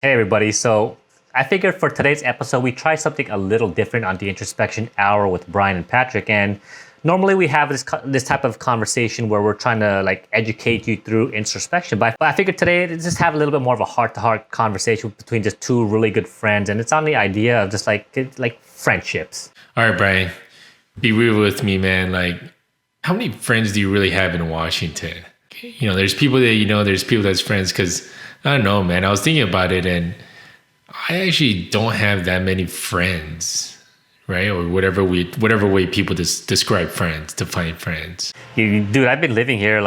Hey everybody, so I figured for today's episode we try something a little different on the Introspection Hour with Brian and Patrick. And normally we have this type of conversation where we're trying to like educate you through introspection. But I figured today to just have a little bit more of a heart-to-heart conversation between just two really good friends, and it's on the idea of just like friendships. All right, Brian, be real with me, man. Like, how many friends do you really have in Washington? There's people that there's people that's friends because I don't know, man. I was thinking about it, and I actually don't have that many friends, right? Or whatever way people describe friends, define friends. Dude, I've been living here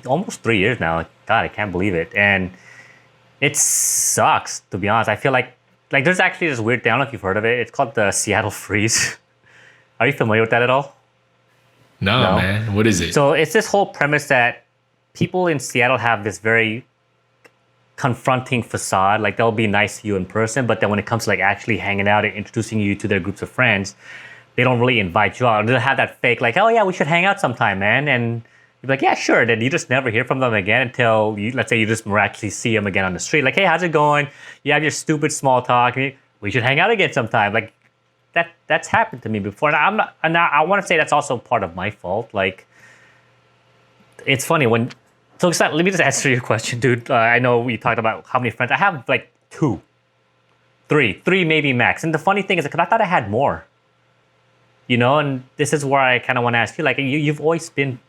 almost 3 years now. God, I can't believe it, and it sucks to be honest. I feel like there's actually this weird thing. I don't know if you've heard of it. It's called the Seattle Freeze. Are you familiar with that at all? No, man. What is it? So it's this whole premise that people in Seattle have this very confronting facade. Like they'll be nice to you in person, but then when it comes to like actually hanging out and introducing you to their groups of friends, they don't really invite you out. They'll have that fake like, oh yeah, we should hang out sometime, man. And you're like, yeah, sure. Then you just never hear from them again until let's say you just miraculously see them again on the street. Like, hey, how's it going? You have your stupid small talk. We should hang out again sometime. Like that's happened to me before. And I want to say that's also part of my fault. Like, it's funny when. So let me just answer your question, dude. I know we talked about how many friends. I have like three maybe max. And the funny thing is, because I thought I had more, and this is where I kind of want to ask you, like, you've always been,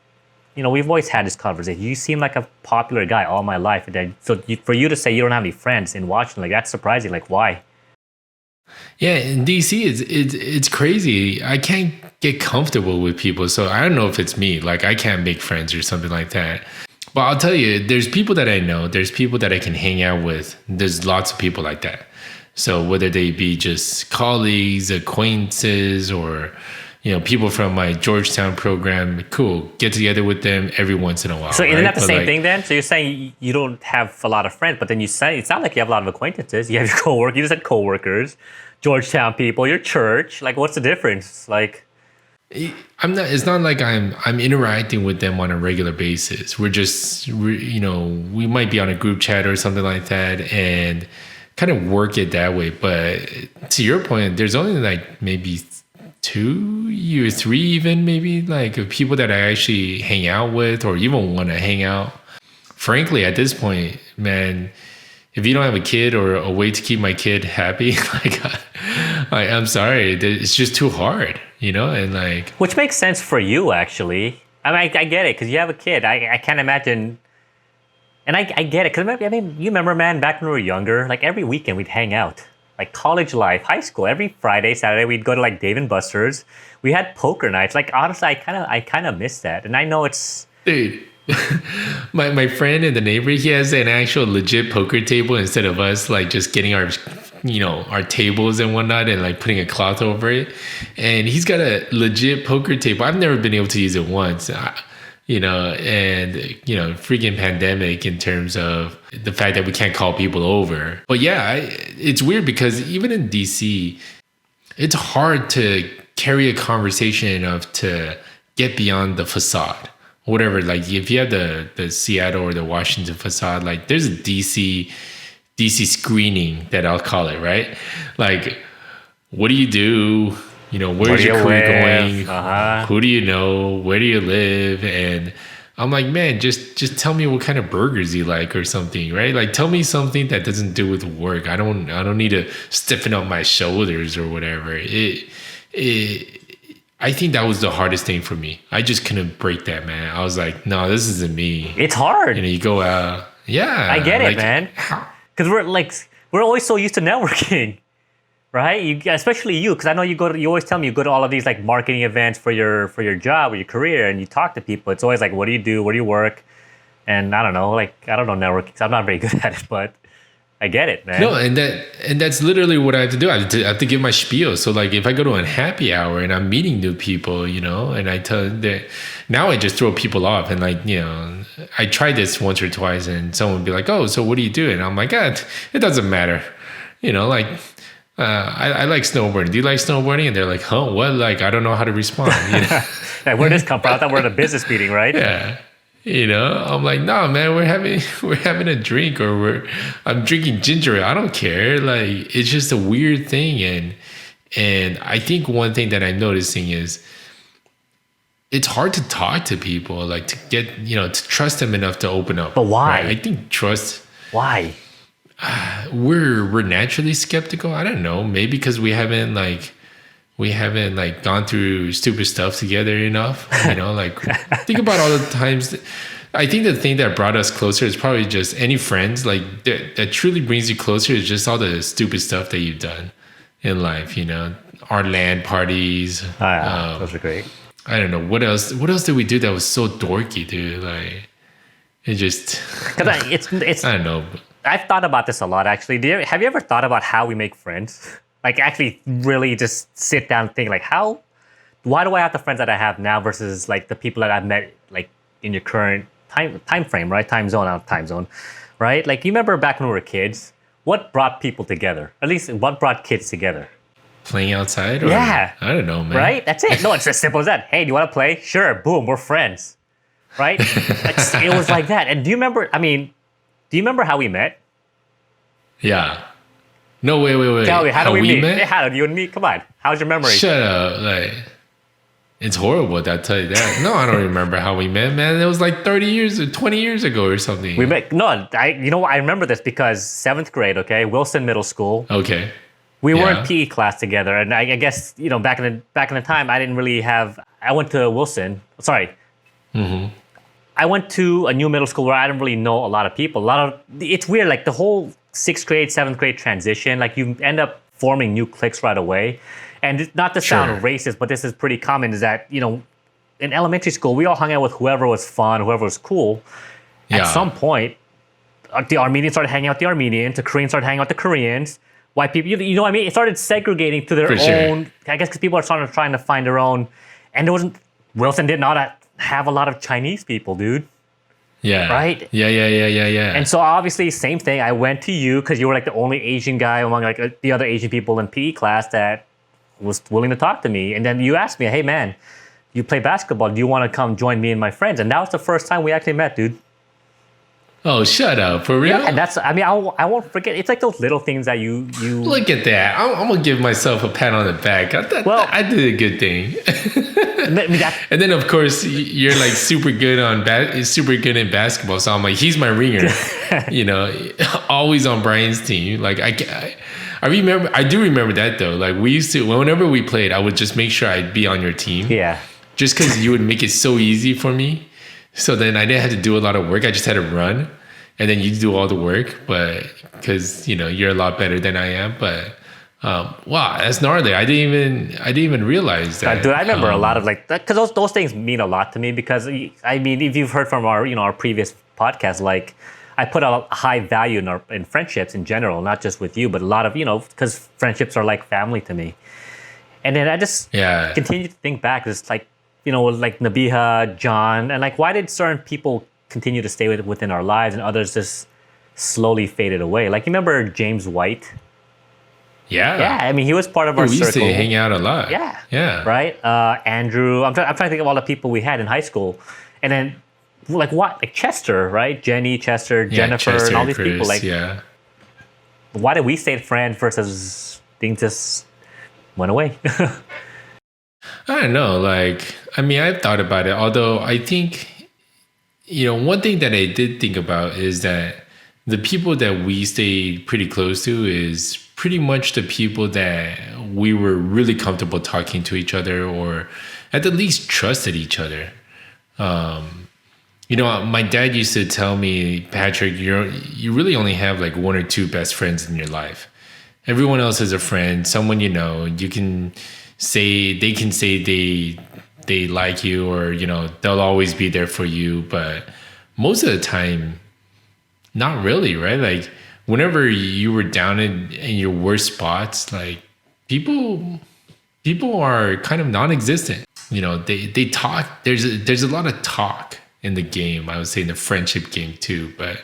we've always had this conversation. You seem like a popular guy all my life. And then, for you to say you don't have any friends in Washington, like, that's surprising. Like, why? Yeah, in DC, it's crazy. I can't get comfortable with people. So I don't know if it's me. Like, I can't make friends or something like that. But I'll tell you, there's people that I know. There's people that I can hang out with. There's lots of people like that. So whether they be just colleagues, acquaintances, or people from my Georgetown program, cool. Get together with them every once in a while. So isn't that the same thing then? So you're saying you don't have a lot of friends, but then you say it sounds like you have a lot of acquaintances. You have your coworkers. You just said coworkers, Georgetown people, your church. Like, what's the difference? Like. I'm not. It's not like I'm interacting with them on a regular basis. We might be on a group chat or something like that, and kind of work it that way. But to your point, there's only like maybe 2 or 3, even maybe like of people that I actually hang out with or even want to hang out. Frankly, at this point, man, if you don't have a kid or a way to keep my kid happy, I'm sorry, it's just too hard, and like. Which makes sense for you, actually. I mean, I get it because you have a kid. I can't imagine, and I get it because I mean, you remember, man, back when we were younger, like every weekend we'd hang out, like college life, high school, every Friday, Saturday we'd go to like Dave and Buster's. We had poker nights. Like honestly, I kind of miss that, and I know it's. Dude. my friend in the neighborhood, he has an actual legit poker table instead of us like just getting our tables and whatnot and like putting a cloth over it. And he's got a legit poker table. I've never been able to use it once, freaking pandemic in terms of the fact that we can't call people over. But yeah, it's weird because even in DC, it's hard to carry a conversation enough to get beyond the facade. Whatever, like if you have the Seattle or the Washington facade, like there's a DC screening that I'll call it, right? Like, what do you do? Where's your career going? Uh-huh. Who do you know? Where do you live? And I'm like, man, just tell me what kind of burgers you like or something, right? Like, tell me something that doesn't do with work. I don't need to stiffen up my shoulders or whatever. I think that was the hardest thing for me. I just couldn't break that, man. I was like, no, this isn't me. It's hard. You go out. Yeah. I get it, man. Because we're always so used to networking, right? Especially you, because I know you always tell me you go to all of these like marketing events for your job or your career, and you talk to people. It's always like, what do you do? Where do you work? And I don't know networking because I'm not very good at it, but I get it, man. No, and that's literally what I have to do. I have to give my spiel. So like if I go to a happy hour and I'm meeting new people, and I tell them that now I just throw people off and like, I tried this once or twice and someone would be like, oh, so what do you do? And I'm like, it doesn't matter. I like snowboarding. Do you like snowboarding? And they're like, huh, what? Like, I don't know how to respond. Like, where does this come from? I thought we're at a business meeting, right? Yeah. I'm like, nah, man, we're having a drink, or I'm drinking ginger ale. I don't care. Like, it's just a weird thing. And I think one thing that I'm noticing is it's hard to talk to people, like to get, to trust them enough to open up. But why? Right? I think trust, Why? we're naturally skeptical. I don't know. Maybe because we haven't gone through stupid stuff together enough. Like, think about all the times. I think the thing that brought us closer is probably just any friends like that truly brings you closer is just all the stupid stuff that you've done in life. Our land parties. Oh, yeah, those are great. I don't know what else. What else did we do that was so dorky, dude? Like, it just. Because it's. I don't know. I've thought about this a lot, actually. Have you ever thought about how we make friends? Like, actually, really just sit down and think, like, why do I have the friends that I have now versus like the people that I've met, like in your current time frame, right? Time zone, right? Like, you remember back when we were kids, what brought people together? At least, what brought kids together? Playing outside? Or, Yeah. I don't know, man. Right? That's it. No, it's as simple as that. Hey, do you want to play? Sure. Boom, we're friends. Right? It was like that. And do you remember how we met? Yeah. No, wait. Tell me, how do we meet? met? Hey, how did you and me? Come on. How's your memory? Shut up. Like, it's horrible, I'll tell you that. No, I don't remember how we met, man. It was like 30 years or 20 years ago or something. We met. No, I remember this because 7th grade, okay? Wilson Middle School. Okay. We were Yeah. in PE class together, and I guess back in the time, I didn't really have. I went to Wilson. Sorry, I went to a new middle school where I didn't really know a lot of people. It's weird, like the whole 6th grade, 7th grade transition. Like, you end up forming new cliques right away, and not to sound Sure. racist, but this is pretty common. Is that in elementary school, we all hung out with whoever was fun, whoever was cool. At Yeah. some point, the Armenians started hanging out with the Armenians, the Koreans started hanging out with the Koreans. White people, you know what I mean? It started segregating to their For sure. own. I guess because people are trying to find their own. And Wilson did not have a lot of Chinese people, dude. Yeah. Right? Yeah. And so obviously, same thing. I went to you because you were like the only Asian guy among like the other Asian people in PE class that was willing to talk to me. And then you asked me, hey man, you play basketball. Do you want to come join me and my friends? And that was the first time we actually met, dude. Oh, shut up. For real? Yeah, and I won't forget. It's like those little things that you Look at that. I'm going to give myself a pat on the back. I did a good thing. I mean, And then, of course, you're like super good in basketball. So I'm like, he's my ringer. Always on Brian's team. Like, I do remember that though. Like, we used to, whenever we played, I would just make sure I'd be on your team. yeah. Just because you would make it so easy for me. So then I didn't have to do a lot of work. I just had to run, and then you do all the work. But because you're a lot better than I am. But wow, that's gnarly. I didn't even realize that. Dude, I remember a lot of like that because those things mean a lot to me. Because I mean, if you've heard from our previous podcast, like I put a high value in friendships in general, not just with you, but a lot of because friendships are like family to me. And then I just continue to think back. It's like. Like Nabiha, John, and like, why did certain people continue to stay within our lives and others just slowly faded away? Like, you remember James White? Yeah. Yeah, I mean, he was part of our we circle. used to hang out a lot. Yeah. Yeah. Right? Andrew. I'm trying to think of all the people we had in high school. And then, like, what? Like Chester, right? Jenny, Chester, Jennifer, Chester, and all these Chris, people. Like, yeah. why did we stay friends versus things just went away? I don't know. Like, I mean, I've thought about it. Although I think, one thing that I did think about is that the people that we stayed pretty close to is pretty much the people that we were really comfortable talking to each other, or at the least trusted each other. My dad used to tell me, Patrick, you really only have like one or two best friends in your life. Everyone else is a friend, someone you can say they like you, or they'll always be there for you, but most of the time not really, right? Like, whenever you were down in your worst spots, like people are kind of non-existent. They talk. There's a lot of talk in the game. I would say in the friendship game too. But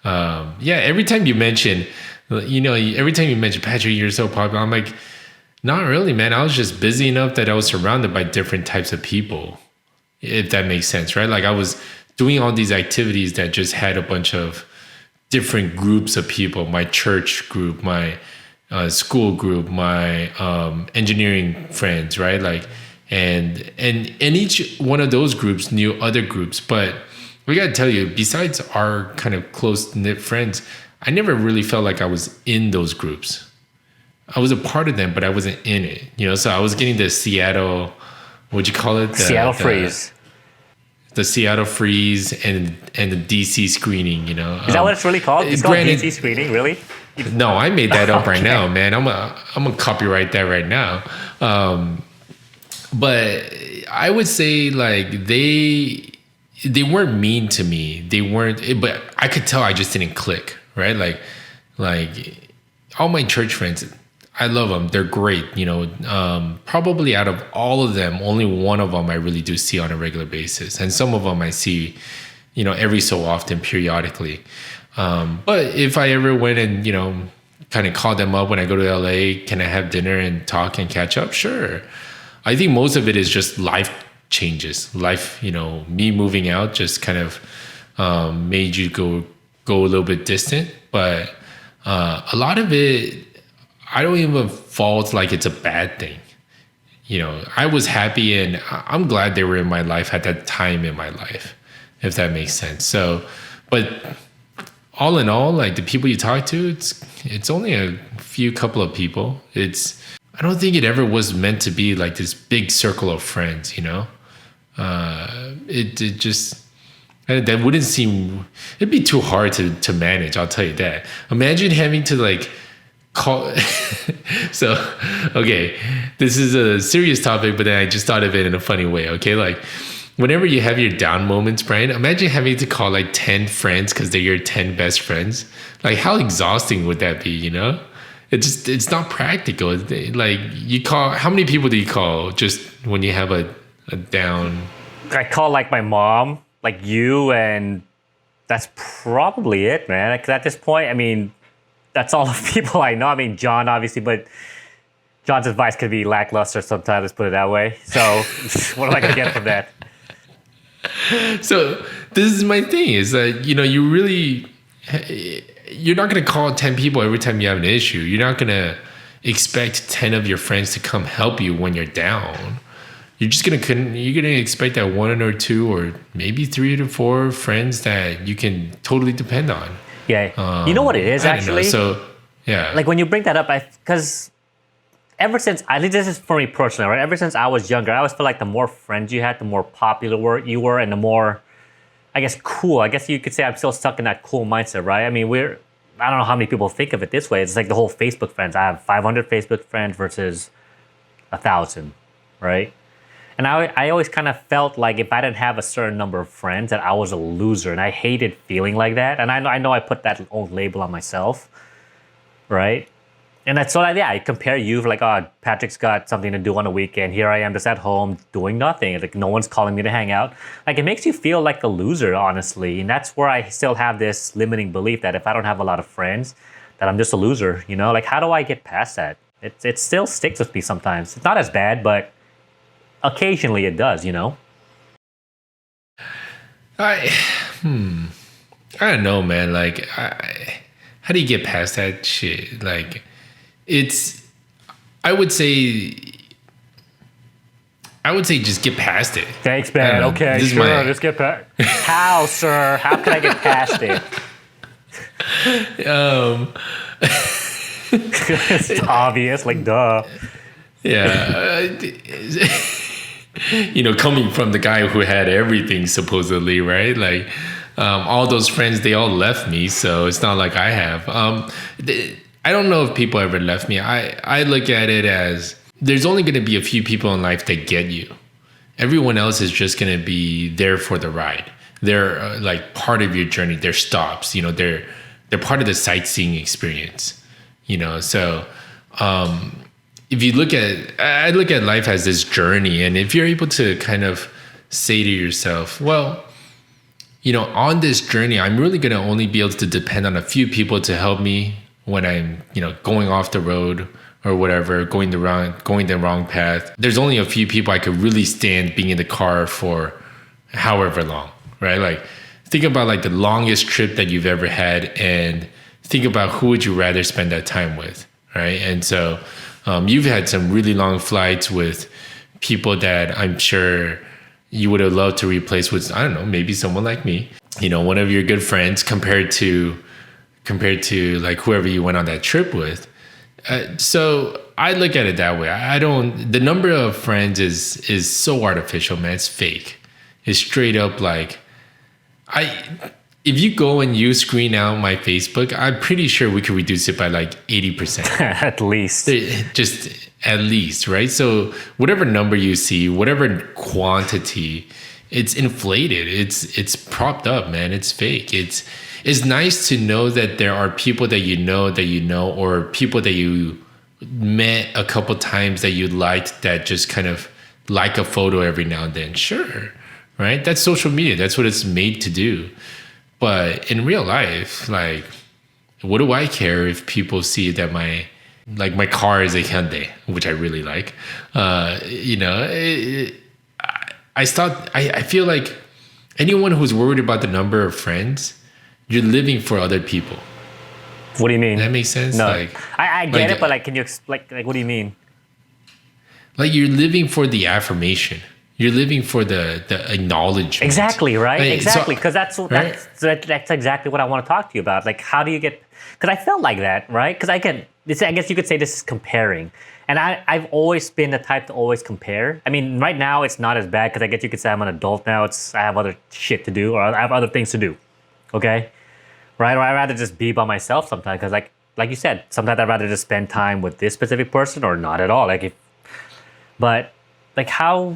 every time you mention Patrick, you're so popular, I'm like, not really, man. I was just busy enough that I was surrounded by different types of people, if that makes sense, right? Like, I was doing all these activities that just had a bunch of different groups of people, my church group, my school group, my engineering friends, right? Like, and each one of those groups knew other groups. But we got to tell you, besides our kind of close knit friends, I never really felt like I was in those groups. I was a part of them, but I wasn't in it, So I was getting the Seattle, what'd you call it? Seattle Freeze. The Seattle Freeze and the DC screening, Is that what it's really called? It's called DC screening, really? No, I made that up right now, man. I'm gonna copyright that right now. But I would say like they weren't mean to me. They weren't, but I could tell I just didn't click, right? Like all my church friends, I love them. They're great. Probably out of all of them, only one of them I really do see on a regular basis. And some of them I see, every so often, periodically. But if I ever went and, kind of called them up when I go to LA, can I have dinner and talk and catch up? Sure. I think most of it is just life changes. Life, me moving out just kind of made you go a little bit distant. But a lot of it, I don't even fault like it's a bad thing. I was happy and I'm glad they were in my life at that time in my life, if that makes sense. So, but all in all, like the people you talk to, it's only a couple of people. I don't think it ever was meant to be like this big circle of friends, it just, that wouldn't seem, it'd be too hard to manage. I'll tell you that. Imagine having to like call. So, okay, this is a serious topic, but then I just thought of it in a funny way. Okay. Like whenever you have your down moments, Brian, imagine having to call like 10 friends because they're your 10 best friends. Like how exhausting would that be? It's not practical. Like you call, how many people do you call just when you have a down? I call like my mom, like you, and that's probably it, man. Because at this point, I mean, that's all the people I know. I mean, John, obviously, but John's advice could be lackluster sometimes, let's put it that way. So what am I going to get from that? So this is my thing is that, you're not going to call 10 people every time you have an issue. You're not going to expect 10 of your friends to come help you when you're down. You're going to expect that one or two or maybe 3 to 4 friends that you can totally depend on. Yeah. You know what it is actually? So, yeah. Like when you bring that up, because ever since, I think this is for me personally, right? Ever since I was younger, I always feel like the more friends you had, the more popular you were, and the more, I guess, cool. I guess you could say I'm still stuck in that cool mindset, right? I mean, I don't know how many people think of it this way. It's like the whole Facebook friends. I have 500 Facebook friends versus 1,000, right? And I always kind of felt like if I didn't have a certain number of friends that I was a loser, and I hated feeling like that. And I know I put that old label on myself, right? And that's so yeah, I compare you like, oh, Patrick's got something to do on the weekend. Here I am just at home doing nothing. Like no one's calling me to hang out. Like it makes you feel like a loser, honestly. And that's where I still have this limiting belief that if I don't have a lot of friends, that I'm just a loser. Like how do I get past that? It still sticks with me sometimes. It's not as bad, but occasionally it does, I don't know, man. Like, how do you get past that shit? Like, I would say just get past it. Thanks, man. Okay, sure. Just get past. How, sir? How can I get past it? It's obvious, like duh. Yeah. Coming from the guy who had everything supposedly, right? Like, all those friends, they all left me, so it's not like I have. I don't know if people ever left me. I look at it as there's only going to be a few people in life that get you. Everyone else is just going to be there for the ride. They're like part of your journey. They're stops. They're part of the sightseeing experience. So if you I look at life as this journey, and if you're able to kind of say to yourself, well, on this journey, I'm really going to only be able to depend on a few people to help me when I'm, going off the road or whatever, going the wrong path. There's only a few people I could really stand being in the car for however long, right? Like think about like the longest trip that you've ever had and think about who would you rather spend that time with, right? And so you've had some really long flights with people that I'm sure you would have loved to replace with, I don't know, maybe someone like me, one of your good friends compared to like whoever you went on that trip with. So I look at it that way. The number of friends is so artificial, man. It's fake. It's straight up like, if you go and you screen out my Facebook, I'm pretty sure we could reduce it by like 80%. At least. Just at least, right? So whatever number you see, whatever quantity, it's inflated. It's propped up, man. It's fake. It's nice to know that there are people that you know, or people that you met a couple times that you liked that just kind of like a photo every now and then. Sure, right? That's social media. That's what it's made to do. But in real life, like, what do I care if people see that my car is a Hyundai, which I really like? I feel like anyone who's worried about the number of friends, you're living for other people. What do you mean? That makes sense? No, Like, I get it, but like, can you like what do you mean? Like you're living for the affirmation. You're living for the acknowledgement. Exactly, right? Like, exactly, because right? that's exactly what I want to talk to you about. Like, how do you get? Because I felt like that, right? Because I guess you could say this is comparing, and I've always been the type to always compare. I mean, right now it's not as bad because I guess you could say I'm an adult now. I have other shit to do, or I have other things to do. Okay, right? Or I'd rather just be by myself sometimes because, like you said, sometimes I'd rather just spend time with this specific person or not at all. But how.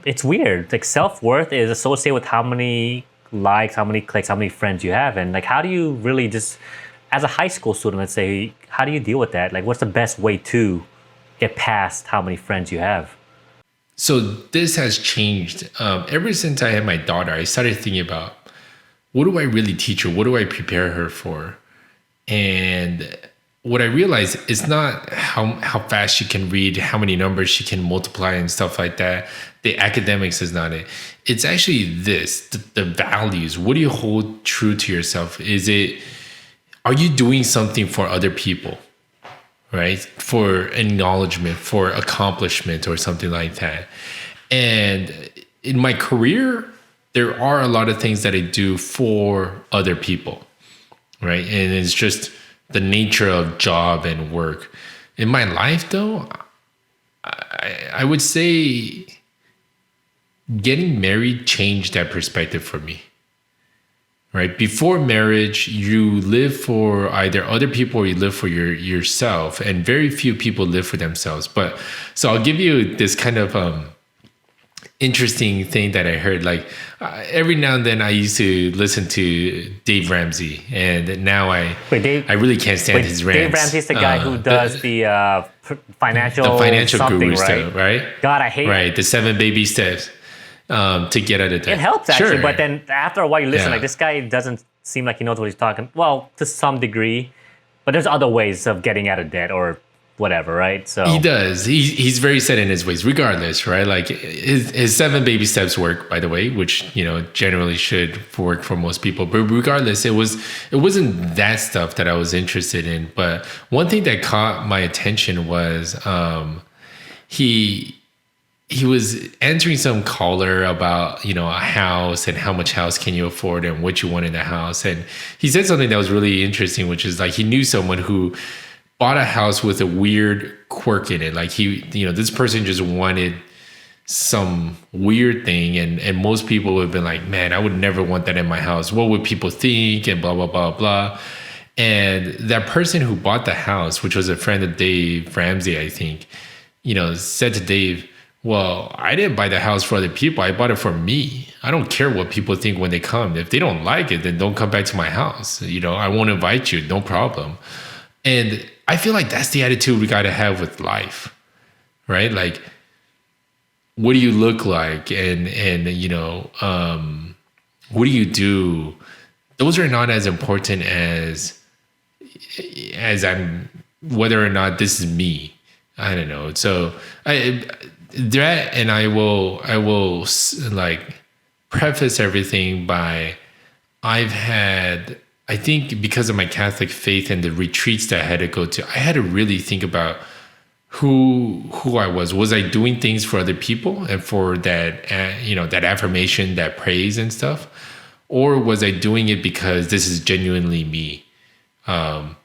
It's weird. Like self-worth is associated with how many likes, how many clicks, how many friends you have. And like, how do you really just, as a high school student, let's say, how do you deal with that? Like, what's the best way to get past how many friends you have? So this has changed. Ever since I had my daughter, I started thinking about what do I really teach her? What do I prepare her for? And what I realized is not how fast she can read, how many numbers she can multiply and stuff like that. The academics is not it. It's actually the values. What do you hold true to yourself? Are you doing something for other people, right? For acknowledgement, for accomplishment or something like that. And in my career, there are a lot of things that I do for other people, right? And it's just the nature of job and work. In my life, though, I would say getting married changed that perspective for me, right? Before marriage, you live for either other people or you live for yourself, and very few people live for themselves. But so I'll give you this kind of interesting thing that I heard. Like every now and then I used to listen to Dave Ramsey, and now I really can't stand his rants. Dave Ramsey's the guy who does the financial guru right? stuff, right? God, I hate right the 7 baby steps to get out of debt. It helps actually, Sure. but then after a while you listen, Yeah. like this guy doesn't seem like he knows what he's talking. Well, to some degree, but there's other ways of getting out of debt or whatever, right? So He does. He's very set in his ways, regardless, right? Like his 7 baby steps work, by the way, which generally should work for most people. But regardless, it wasn't that stuff that I was interested in. But one thing that caught my attention was he was answering some caller about a house and how much house can you afford and what you want in the house. And he said something that was really interesting, which is like he knew someone who bought a house with a weird quirk in it. Like this person just wanted some weird thing, and most people would have been like, man, I would never want that in my house. What would people think? And blah, blah, blah, blah. And that person who bought the house, which was a friend of Dave Ramsey, I think, said to Dave, well, I didn't buy the house for other people. I bought it for me. I don't care what people think when they come. If they don't like it, then don't come back to my house. I won't invite you. No problem. And I feel like that's the attitude we got to have with life, right? Like, what do you look like? And what do you do? Those are not as important as I'm, whether or not this is me. I don't know. So I will like preface everything by I think because of my Catholic faith and the retreats that I had to go to, I had to really think about who I was. Was I doing things for other people and for that, that affirmation, that praise and stuff? Or was I doing it because this is genuinely me? It's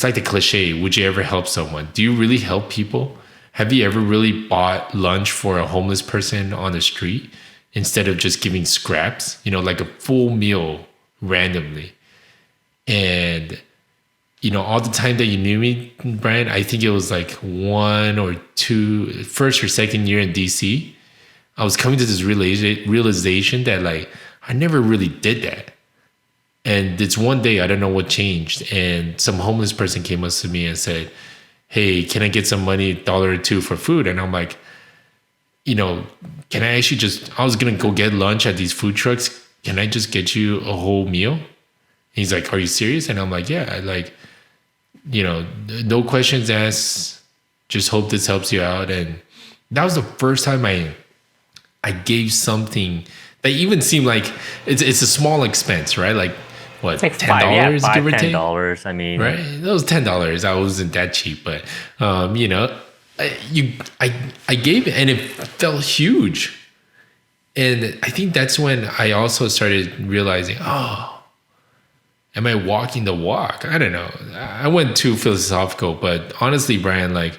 like the cliche, would you ever help someone? Do you really help people? Have you ever really bought lunch for a homeless person on the street instead of just giving scraps, like a full meal randomly? And, all the time that you knew me, Brian, I think it was like one or two, first or second year in DC, I was coming to this realization that like, I never really did that. And it's one day, I don't know what changed. And some homeless person came up to me and said, hey, can I get some money, $1 or $2 for food? And I'm like, can I actually I was going to go get lunch at these food trucks. Can I just get you a whole meal? And he's like, are you serious? And I'm like, yeah, no questions asked. Just hope this helps you out. And that was the first time I gave something that even seemed like it's a small expense, right? Like what, it's like $10, $5, give or take? $10. I mean, right? That was $10. I wasn't that cheap, but I gave it, and it felt huge. And I think that's when I also started realizing, oh, am I walking the walk? I don't know. I went too philosophical, but honestly, Brian, like,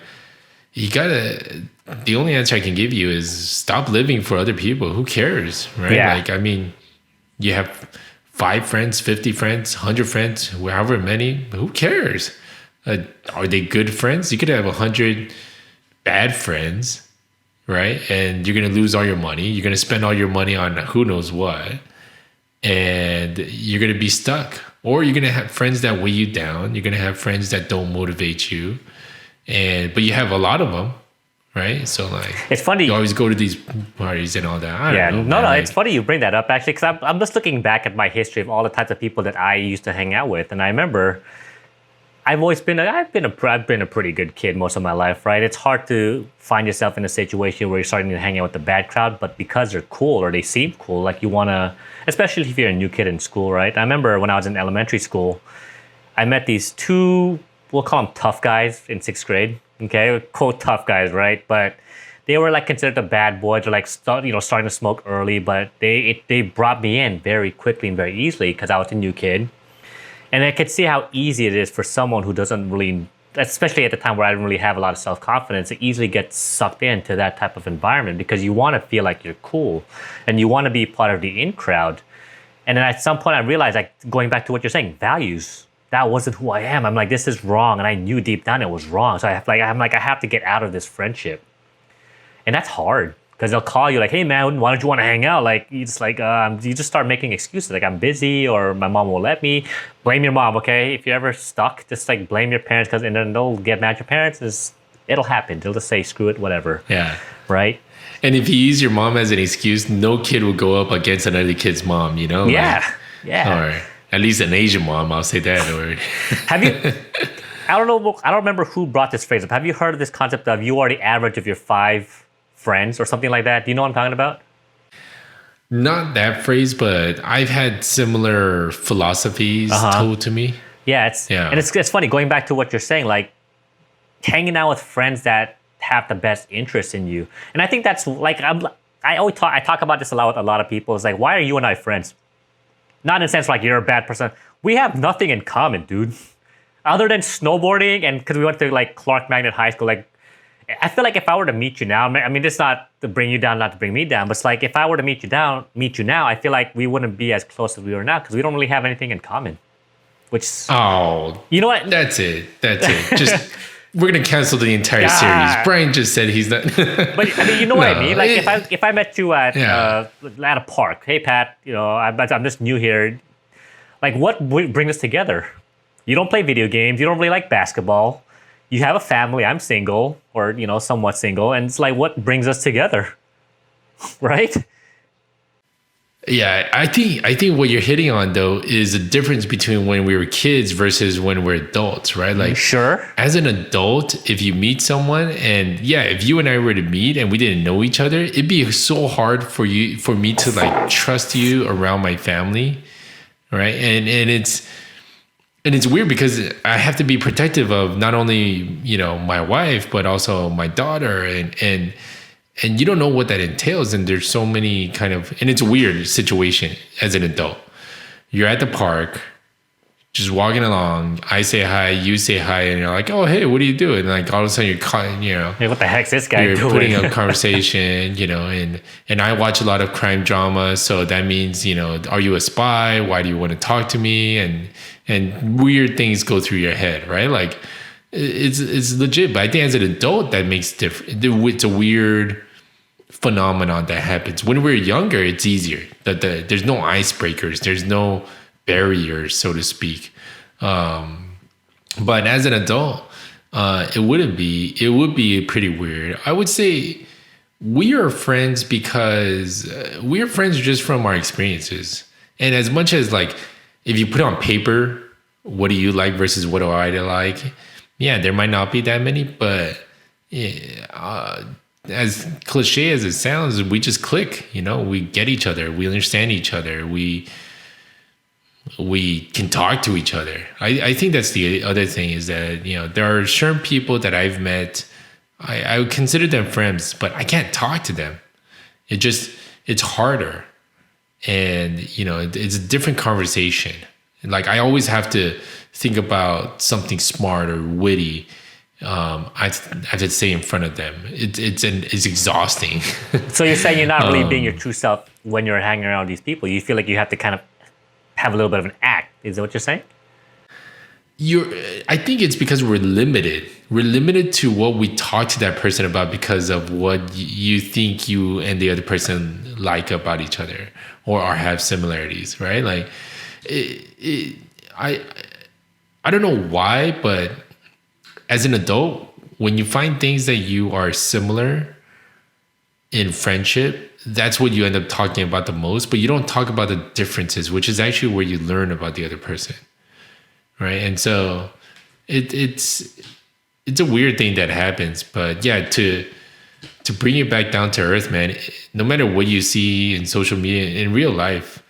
the only answer I can give you is stop living for other people. Who cares, right? Yeah. Like, I mean, you have 5 friends, 50 friends, 100 friends, however many, who cares? Are they good friends? You could have 100 bad friends, right? And you're going to lose all your money. You're going to spend all your money on who knows what. And you're going to be stuck. Or you're going to have friends that weigh you down. You're going to have friends that don't motivate you. But you have a lot of them, right? So like, it's funny. You always go to these parties and all that. I don't know, no, it's funny you bring that up actually, because I'm just looking back at my history of all the types of people that I used to hang out with, and I remember I've been a pretty good kid most of my life, right? It's hard to find yourself in a situation where you're starting to hang out with the bad crowd, but because they're cool or they seem cool, like you want to, especially if you're a new kid in school, right? I remember when I was in elementary school, I met these two, we'll call them tough guys in 6th grade. Okay, quote tough guys, right? But they were like considered the bad boys, or like starting to smoke early. But they brought me in very quickly and very easily because I was a new kid, and I could see how easy it is for someone who doesn't really, especially at the time where I didn't really have a lot of self-confidence, to easily get sucked into that type of environment because you want to feel like you're cool and you want to be part of the in crowd. And then at some point I realized, like going back to what you're saying, values. That wasn't who I am. I'm like, this is wrong. And I knew deep down it was wrong. So I have to get out of this friendship. And that's hard because they'll call you like, hey man, why don't you want to hang out? Like, you just start making excuses. Like, I'm busy or my mom won't let me. Blame your mom, okay? If you're ever stuck, just like blame your parents, and then they'll get mad at your parents. It'll happen. They'll just say, screw it, whatever. Yeah. Right? And if you use your mom as an excuse, no kid will go up against another kid's mom, Yeah. Like, yeah. Or at least an Asian mom, I'll say that. Or have you? I don't remember who brought this phrase up. Have you heard of this concept of you are the average of your 5 friends or something like that? Do you know what I'm talking about? Not that phrase, but I've had similar philosophies told to me. Yeah, and it's funny going back to what you're saying, like hanging out with friends that have the best interest in you. And I think that's like I talk about this a lot with a lot of people. It's like, why are you and I friends? Not in a sense like you're a bad person. We have nothing in common, dude. Other than snowboarding, and because we went to like Clark Magnet High School, like I feel like if I were to meet you now, I mean, it's not to bring you down, not to bring me down, but it's like if I were to meet you now, I feel like we wouldn't be as close as we are now because we don't really have anything in common. Which, you know what? That's it. Just we're gonna cancel the entire series. Brian just said he's not. But I mean, you know what I mean? Like if I met you at a park, hey Pat, I'm just new here. Like, what brings us together? You don't play video games. You don't really like basketball. You have a family. I'm single, or somewhat single, and it's like, what brings us together, right? Yeah, I think what you're hitting on though is the difference between when we were kids versus when we're adults, right? Like Sure. as an adult, if you meet someone and yeah, if you and I were to meet and we didn't know each other, it'd be so hard for me to like trust you around my family, right? And it's weird because I have to be protective of not only, my wife, but also my daughter and you don't know what that entails. And there's so many and it's a weird situation as an adult. You're at the park, just walking along. I say hi, you say hi, and you're like, oh, hey, what are you doing? And like all of a sudden you're caught, Hey, what the heck's this guy you're doing? putting up conversation, and I watch a lot of crime drama. So that means, are you a spy? Why do you want to talk to me? And weird things go through your head, right? Like it's legit. But I think as an adult, that makes different. It's a weird phenomenon that happens. When we're younger, it's easier. There's no icebreakers. There's no barriers, so to speak. But as an adult, it wouldn't be. It would be pretty weird. I would say we are friends because we are friends just from our experiences. And as much as like, if you put it on paper, what do you like versus what do I like? Yeah, there might not be that many, but yeah, as cliche as it sounds, we just click. We get each other. We understand each other. We can talk to each other. I think that's the other thing is that, there are certain people that I've met, I would consider them friends, but I can't talk to them. It's harder. And, it's a different conversation. Like I always have to think about something smart or witty. I have to say in front of them. It's exhausting. So you're saying you're not really being your true self when you're hanging around these people. You feel like you have to kind of have a little bit of an act. Is that what you're saying? I think it's because we're limited. We're limited to what we talk to that person about because of what you think you and the other person like about each other or have similarities, right? Like, I don't know why, but as an adult, when you find things that you are similar in friendship, that's what you end up talking about the most, but you don't talk about the differences, which is actually where you learn about the other person. Right. And so it's a weird thing that happens, but yeah, to bring it back down to earth, man, no matter what you see in social media, in real life,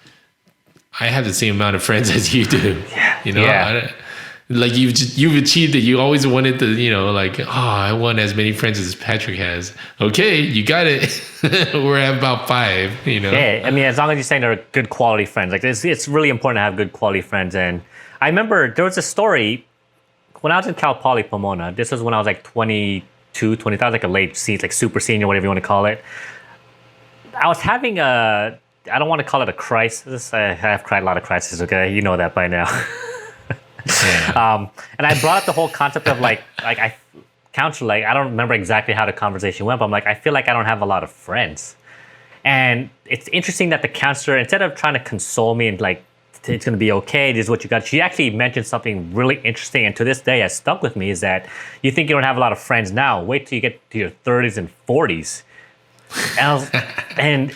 I have the same amount of friends as you do. Yeah. Yeah. Like you've achieved it. You always wanted to, like, I want as many friends as Patrick has. Okay, you got it. We're at about 5, Yeah, I mean, as long as you're saying they're good quality friends, like it's really important to have good quality friends. And I remember there was a story when I was in Cal Poly Pomona. This was when I was like 22, 23, I was like a late senior, like super senior, whatever you want to call it. I was having I don't want to call it a crisis. I have cried a lot of crises, okay? You know that by now. Yeah. And I brought up the whole concept of like I counselor, like I don't remember exactly how the conversation went, but I'm like, I feel like I don't have a lot of friends. And it's interesting that the counselor, instead of trying to console me and like, it's going to be okay, this is what you got, she actually mentioned something really interesting, and to this day has stuck with me, is that you think you don't have a lot of friends now, wait till you get to your 30s and 40s. And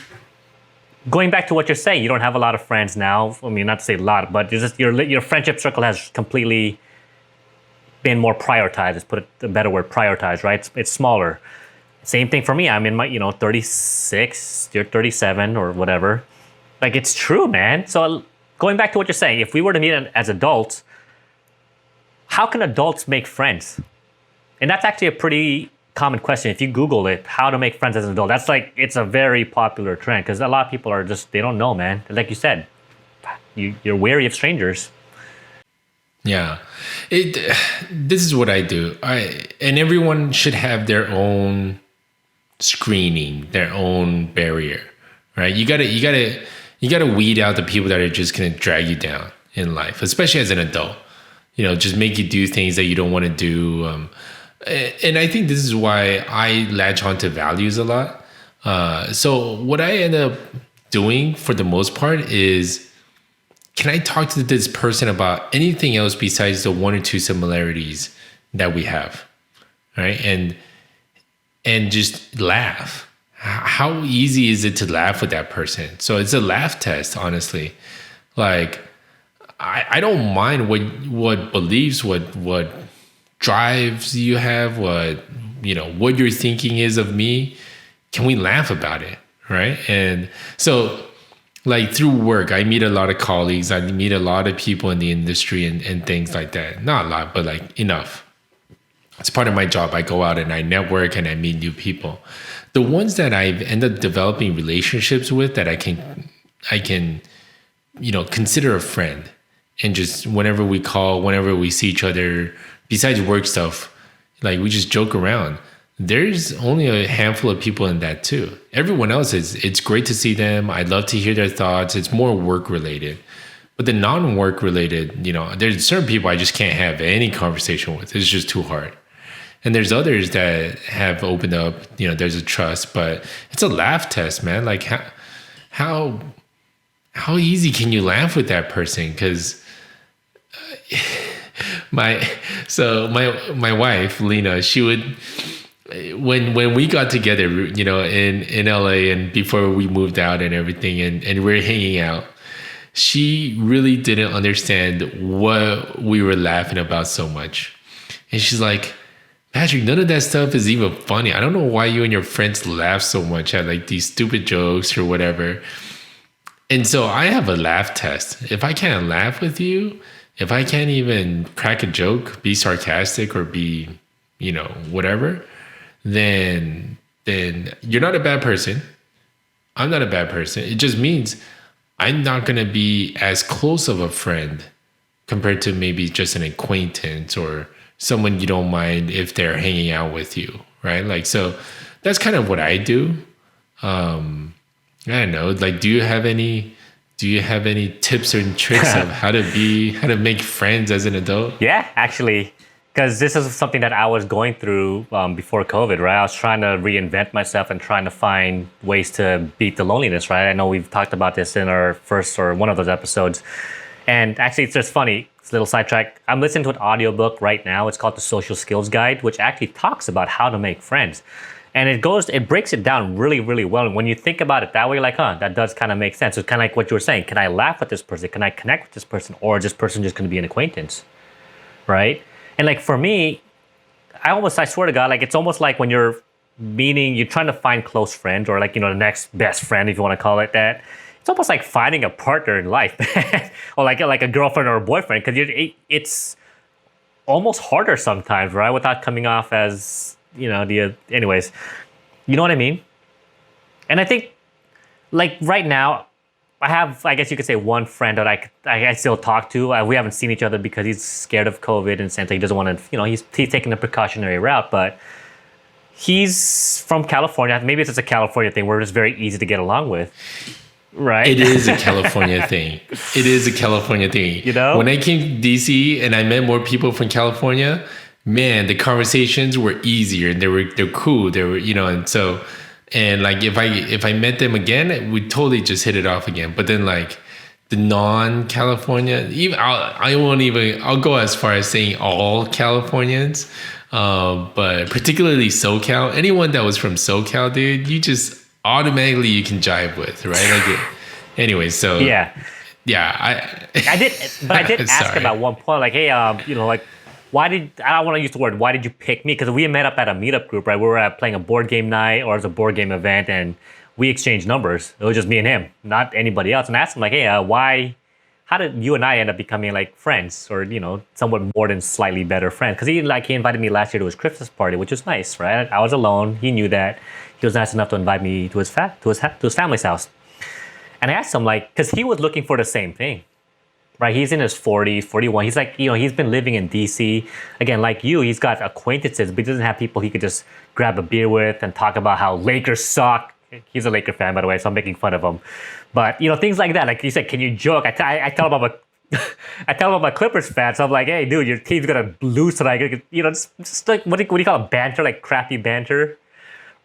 going back to what you're saying, you don't have a lot of friends now. I mean, not to say a lot, but just your friendship circle has completely been more prioritized. Let's put it a better word, prioritized, right? It's smaller. Same thing for me. I'm in my 36, you're 37 or whatever. Like, it's true, man. So going back to what you're saying, if we were to meet as adults, how can adults make friends? And that's actually a pretty common question. If you Google it, how to make friends as an adult, that's like, it's a very popular trend because a lot of people are just, they don't know, man. Like you said, you're wary of strangers. Yeah. This is what I do. And everyone should have their own screening, their own barrier, right? You gotta weed out the people that are just gonna drag you down in life, especially as an adult. Just make you do things that you don't want to do. And I think this is why I latch onto values a lot. So what I end up doing for the most part is, can I talk to this person about anything else besides the 1 or 2 similarities that we have, right? And just laugh, how easy is it to laugh with that person? So it's a laugh test, honestly. Like, I don't mind what beliefs, what drives you have, what your thinking is of me. Can we laugh about it, right? And so, like, through work, I meet a lot of colleagues, I meet a lot of people in the industry and things like that. Not a lot, but like enough. It's part of my job. I go out and I network and I meet new people. The ones that I've ended up developing relationships with that I can consider a friend, and just whenever we call, whenever we see each other, besides work stuff, like we just joke around. There's only a handful of people in that too. Everyone else it's great to see them. I'd love to hear their thoughts. It's more work related. But the non-work related, there's certain people I just can't have any conversation with. It's just too hard. And there's others that have opened up, there's a trust, but it's a laugh test, man. Like how easy can you laugh with that person? Because my wife Lena, she would, when we got together, in LA and before we moved out and everything, and we're hanging out, she really didn't understand what we were laughing about so much. And she's like, Patrick, none of that stuff is even funny. I don't know why you and your friends laugh so much at like these stupid jokes or whatever. And so I have a laugh test. If I can't laugh with you, if I can't even crack a joke, be sarcastic or be, whatever, then you're not a bad person. I'm not a bad person. It just means I'm not going to be as close of a friend compared to maybe just an acquaintance or someone you don't mind if they're hanging out with you, right? Like, so that's kind of what I do. I don't know. Like, do you have any tips or tricks of how to make friends as an adult? Yeah, actually, because this is something that I was going through before COVID, right? I was trying to reinvent myself and trying to find ways to beat the loneliness, right? I know we've talked about this in our first or one of those episodes. And actually, it's just funny. It's a little sidetrack. I'm listening to an audiobook right now. It's called The Social Skills Guide, which actually talks about how to make friends. And it breaks it down really, really well. And when you think about it that way, you're like, that does kind of make sense. It's kind of like what you were saying. Can I laugh with this person? Can I connect with this person? Or is this person just going to be an acquaintance? Right? And like for me, I swear to God, like it's almost like when you're trying to find close friends or like, the next best friend, if you want to call it that. It's almost like finding a partner in life or like a girlfriend or a boyfriend, because it's almost harder sometimes, right? Without coming off as, anyways, you know what I mean? And I think like right now I have, I guess you could say, one friend that I still talk to. We haven't seen each other because he's scared of COVID and he doesn't want to, he's taking the precautionary route, but he's from California. Maybe it's just a California thing. We're just very easy to get along with. Right. It is a California thing. It is a California thing. When I came to DC and I met more people from California, man, the conversations were easier and they're cool. They were, and like if I met them again, we totally just hit it off again. But then like the non-California, even I'll go as far as saying all Californians, but particularly SoCal. Anyone that was from SoCal, dude, you just automatically you can jive with, right? Like anyway, so yeah, I did, but I did ask him at one point, like, hey, like, why did I don't want to use the word why did you pick me? Because we met up at a meetup group, right? We were playing a board game night or as a board game event, and we exchanged numbers. It was just me and him, not anybody else. And I asked him like, hey, how did you and I end up becoming like friends, or somewhat more than slightly better friends? Because he invited me last year to his Christmas party, which was nice, right? I was alone. He knew that. He was nice enough to invite me to his family's house. And I asked him, like, because he was looking for the same thing, right? He's in his 40s, 41. He's like, he's been living in DC. Again, like you, he's got acquaintances, but he doesn't have people he could just grab a beer with and talk about how Lakers suck. He's a Laker fan, by the way, so I'm making fun of him. But, things like that. Like you said, can you joke? I tell him I'm a Clippers fan, so I'm like, hey, dude, your team's gonna lose tonight. Just like, what do you call it? Banter, like crappy banter.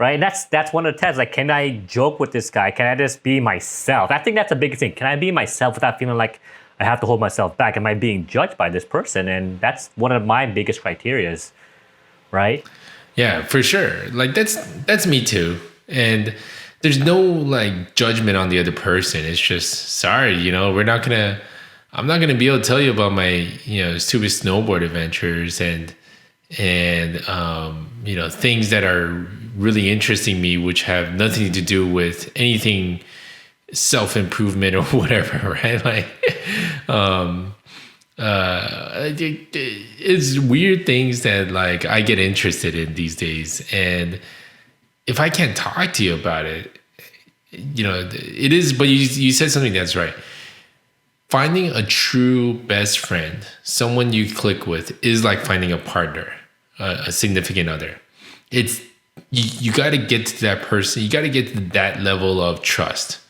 Right? And that's one of the tests. Like, can I joke with this guy? Can I just be myself? I think that's a big thing. Can I be myself without feeling like I have to hold myself back? Am I being judged by this person? And that's one of my biggest criterias, right? Yeah, for sure. Like that's me too. And there's no like judgment on the other person. It's just sorry, I'm not gonna be able to tell you about my stupid snowboard adventures and things that are really interesting me, which have nothing to do with anything self-improvement or whatever, right? Like it's weird things that like I get interested in these days. And if I can't talk to you about it, it is, but you said something that's right. Finding a true best friend, someone you click with, is like finding a partner, a significant other. It's you got to get to that person. You got to get to that level of trust.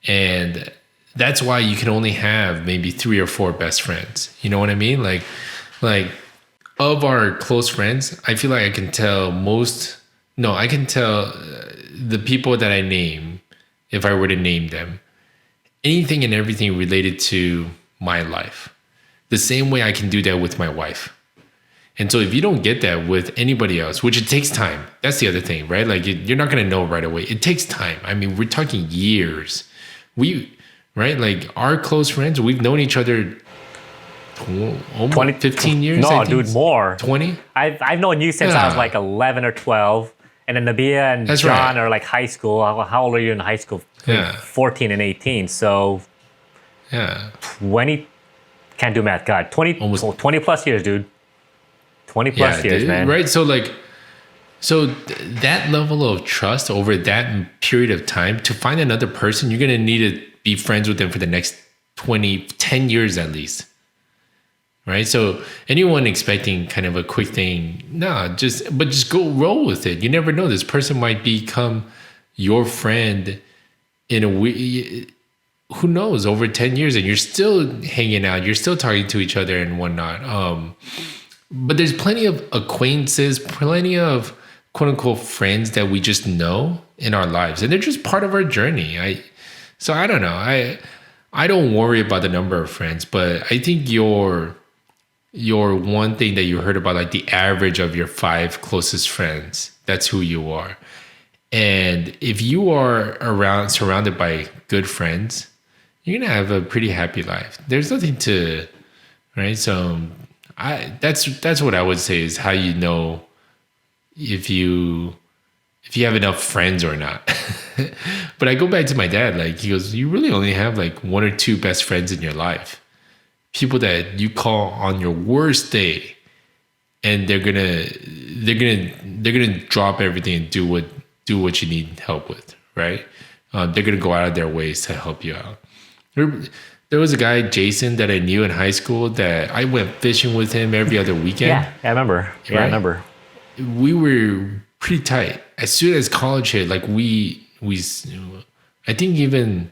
And that's why you can only have maybe 3 or 4 best friends. You know what I mean? Like of our close friends, I feel like I can tell the people that I name, if I were to name them, anything and everything related to my life. The same way I can do that with my wife. And so if you don't get that with anybody else, which it takes time, that's the other thing, right? Like you're not going to know right away. It takes time. I mean, we're talking years. Right? Like our close friends, we've known each other almost 15 years. No, dude, more. 20? I've known you since I was like 11 or 12. And then Nabia and John are like high school. How old are you in high school? Yeah. 14 and 18. So 20, can't do math. God, 20 plus years, dude. 20 plus years, dude, man. Right? So that level of trust over that period of time, to find another person, you're going to need to be friends with them for the next 10 years at least. Right? So anyone expecting kind of a quick thing, just go roll with it. You never know. This person might become your friend in a way, who knows, over 10 years, and you're still hanging out, you're still talking to each other and whatnot. But there's plenty of acquaintances, plenty of quote unquote friends that we just know in our lives, and they're just part of our journey. So I don't know. I don't worry about the number of friends, but I think your one thing that you heard about, like the average of your 5 closest friends, that's who you are. And if you are surrounded by good friends, you're gonna have a pretty happy life. There's nothing to, right? So that's what I would say is how you know if you have enough friends or not. But I go back to my dad, like he goes, you really only have like 1 or 2 best friends in your life. People that you call on your worst day, and they're gonna drop everything and do what you need help with, right? They're gonna go out of their ways to help you out. There was a guy, Jason, that I knew in high school that I went fishing with him every other weekend. Yeah, I remember. Yeah, right? I remember. We were pretty tight. As soon as college hit, like we I think even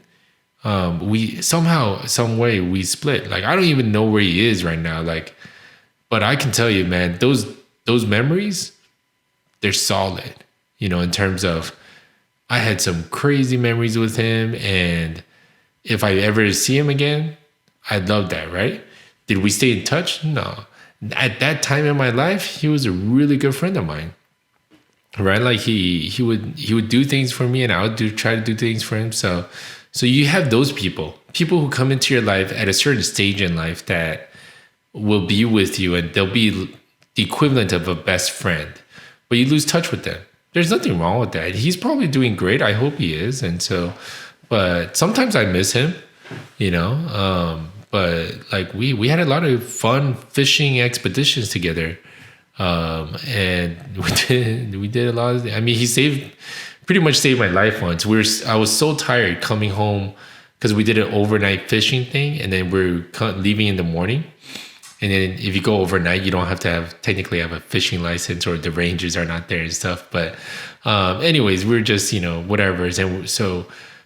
we somehow, some way we split. Like I don't even know where he is right now. Like, but I can tell you, man, those memories, they're solid. In terms of, I had some crazy memories with him, and if I ever see him again, I'd love that, right? Did we stay in touch? No. At that time in my life, he was a really good friend of mine, right? Like he would do things for me, and I would try to do things for him. So you have those people who come into your life at a certain stage in life that will be with you, and they'll be the equivalent of a best friend, but you lose touch with them. There's nothing wrong with that. He's probably doing great. I hope he is. And so, but sometimes I miss him, but like we had a lot of fun fishing expeditions together. And we did a lot of, I mean, he pretty much saved my life once. I was so tired coming home because we did an overnight fishing thing, and then we're leaving in the morning. And then if you go overnight, you don't have to technically have a fishing license, or the rangers are not there and stuff. But anyways, we were just, whatever. And so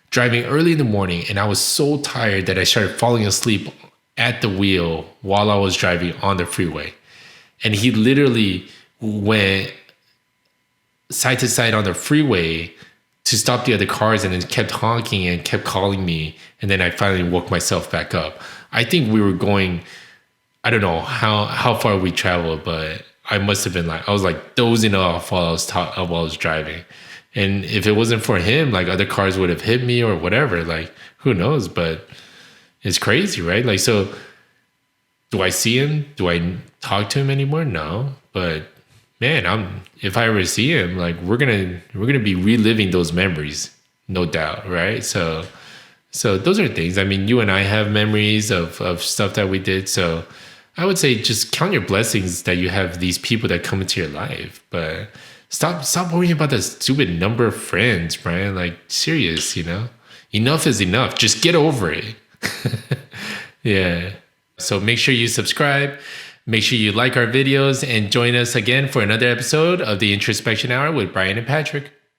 driving early in the morning, and I was so tired that I started falling asleep at the wheel while I was driving on the freeway. And he literally went side to side on the freeway to stop the other cars, and then kept honking and kept calling me. And then I finally woke myself back up. I think we were going, I don't know how far we traveled, but I must have been I was like dozing off while I was driving. And if it wasn't for him, like other cars would have hit me or whatever. Like, who knows? But it's crazy, right? Like, so do I see him? Do I talk to him anymore? No. But man, if I ever see him, like we're gonna be reliving those memories, no doubt, right? So those are things. I mean, you and I have memories of stuff that we did. So I would say just count your blessings that you have these people that come into your life. But stop worrying about the stupid number of friends, Brian. Like, serious, enough is enough. Just get over it. Yeah. So make sure you subscribe. Make sure you like our videos and join us again for another episode of the Introspection Hour with Brian and Patrick.